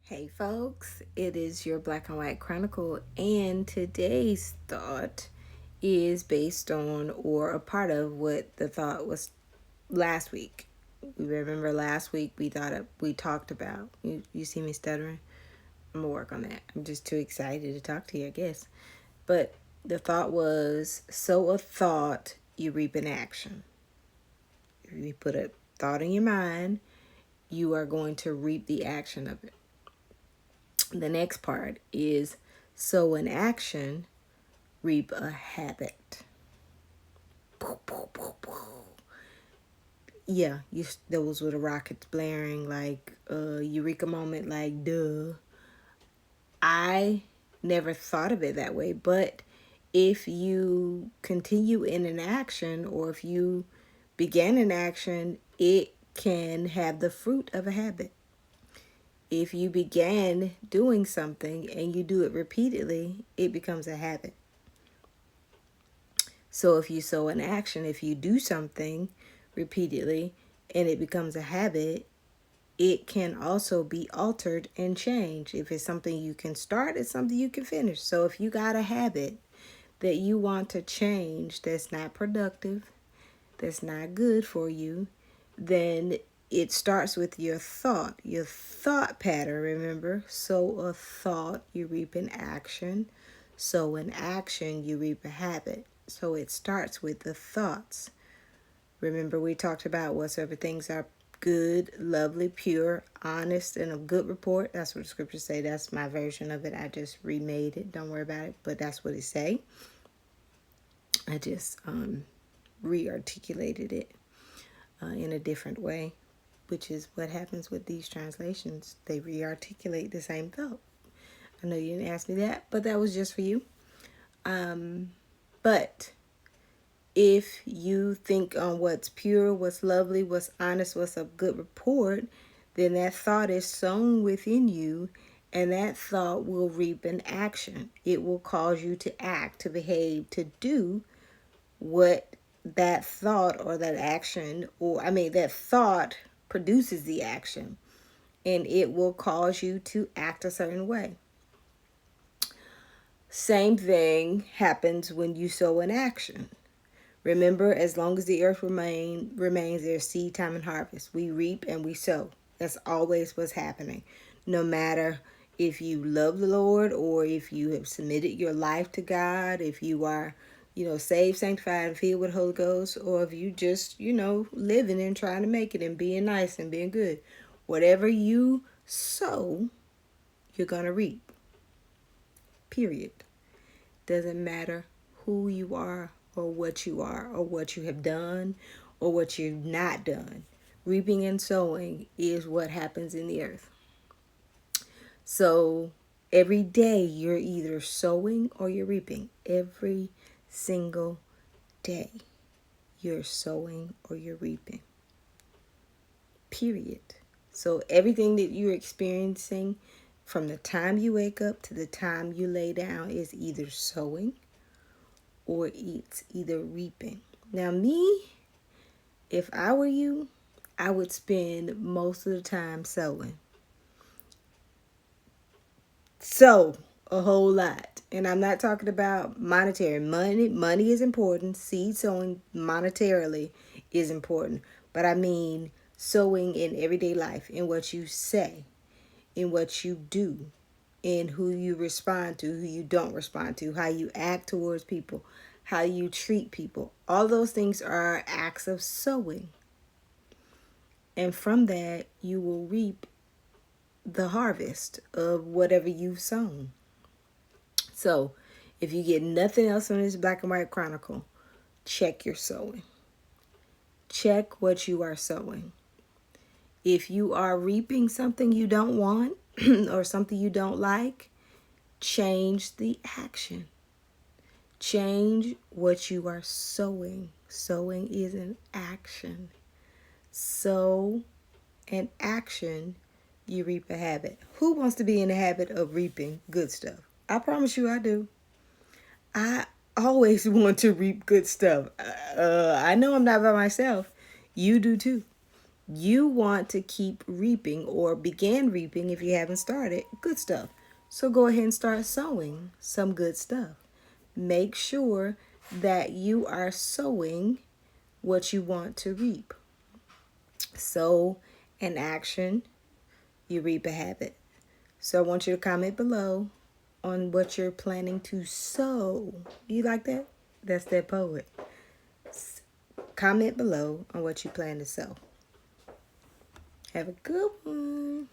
Hey folks, it is your Black and White Chronicle, and today's thought is based on or a part of what the thought was last week. We remember last week we talked about. You see me stuttering? I'm gonna work on that. I'm just too excited to talk to you, I guess. But the thought was sow a thought, you reap an action. If you put a thought in your mind, you are going to reap the action of it. The next part is sow an action, reap a habit. Yeah, those were the rockets blaring like eureka moment, like duh. I never thought of it that way, but if you continue in an action or if you begin an action, it can have the fruit of a habit. If you began doing something and you do it repeatedly, it becomes a habit. So if you sow an action, if you do something repeatedly and it becomes a habit, it can also be altered and changed. If it's something you can start, it's something you can finish. So if you got a habit that you want to change that's not productive, that's not good for you, then it starts with your thought pattern. Remember, sow a thought, you reap an action. Sow an action, you reap a habit. So it starts with the thoughts. Remember, we talked about whatsoever things are good, lovely, pure, honest, and of good report. That's what the scriptures say. That's my version of it. I just remade it. Don't worry about it. But that's what it say. I just re-articulated it in a different way, which is what happens with these translations. They re-articulate the same thought. I know you didn't ask me that, but that was just for you. But if you think on what's pure, what's lovely, what's honest, what's of good report, then that thought is sown within you, and that thought will reap an action. It will cause you to act, to behave, to do what that thought or that action, that thought produces the action, and it will cause you to act a certain way. Same thing happens when you sow an action. Remember, as long as the earth remains, there's seed time and harvest. We reap and we sow. That's always what's happening. No matter if you love the Lord or if you have submitted your life to God, if you are, saved, sanctified, and filled with the Holy Ghost, or if you just, living and trying to make it and being nice and being good. Whatever you sow, you're going to reap. Period. Doesn't matter who you are or what you have done or what you've not done. Reaping and sowing is what happens in the earth. So every day you're either sowing or you're reaping. Every single day you're sowing or you're reaping. Period. So everything that you're experiencing from the time you wake up to the time you lay down is either sowing or it's either reaping. Now me, if I were you, I would spend most of the time sowing. Sow a whole lot. And I'm not talking about monetary. Money is important. Seed sowing monetarily is important. But I mean sowing in everyday life, in what you say, in what you do, in who you respond to, who you don't respond to, how you act towards people, how you treat people. All those things are acts of sowing. And from that, you will reap the harvest of whatever you've sown. So, if you get nothing else on this Black and White Chronicle, check your sowing. Check what you are sowing. If you are reaping something you don't want or something you don't like, change the action. Change what you are sowing. Sowing is an action. Sow an action, you reap a habit. Who wants to be in the habit of reaping good stuff? I promise you I do. I always want to reap good stuff. I know I'm not by myself. You do too. You want to keep reaping or begin reaping if you haven't started good stuff. So go ahead and start sowing some good stuff. Make sure that you are sowing what you want to reap. Sow an action, you reap a habit. So I want you to comment below on what you're planning to sow. You like that? That's that poet. Comment below on what you plan to sow. Have a good one.